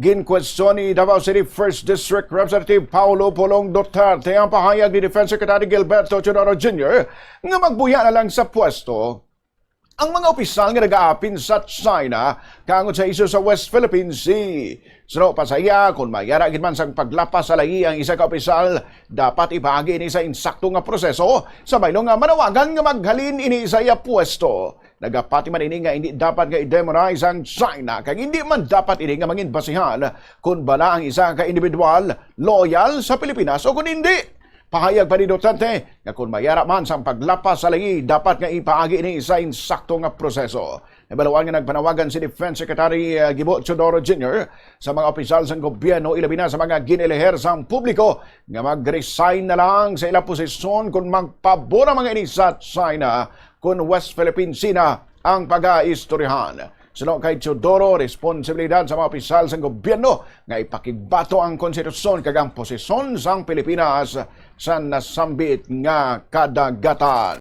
Ginkwestiyon ni Davao City 1st District Representative Paulo Polong Duterte ang pahayag ni Defense Secretary Gilberto Teodoro Jr. nga magbuya na lang sa pwesto ang mga opisyal nga nag-aapin sa China kangod sa isyu sa West Philippine Sea. Suno pasaya kung mayara gid man sang paglapas sa lahi ang isa ka opisyal, dapat ipaagi ini sa insakto nga proseso sa baylo nga manawagan nga maghalin ini sa iya pwesto. Nagapati man ini nga hindi dapat nga i-demonize ang China kag hindi man dapat ini nga mangin basihan kung bala ang isa ka individual loyal sa Pilipinas o kung hindi. Pahayag pa ni Duterte nga kung mayara man sa paglapas sa lahi, dapat nga ipaagi ini sa insakto nga proseso. Nabaluan nga nagpanawagan si Defense Secretary Gibo Teodoro Jr. sa mga opisyal sa gobyerno ilabi na sa mga gineleher sa publiko nga mag-resign na lang sa ilang posisyon kung magpabor ang mga ini sa China kung West Philippine Sea na ang pag-aistoryahan. Sunod kay Teodoro, responsibilidad sa mga opisyal sa gobyerno nga ipakigbato ang konstitusyon kag ang posisyon sang Pilipinas sa nasambit nga kadagatan.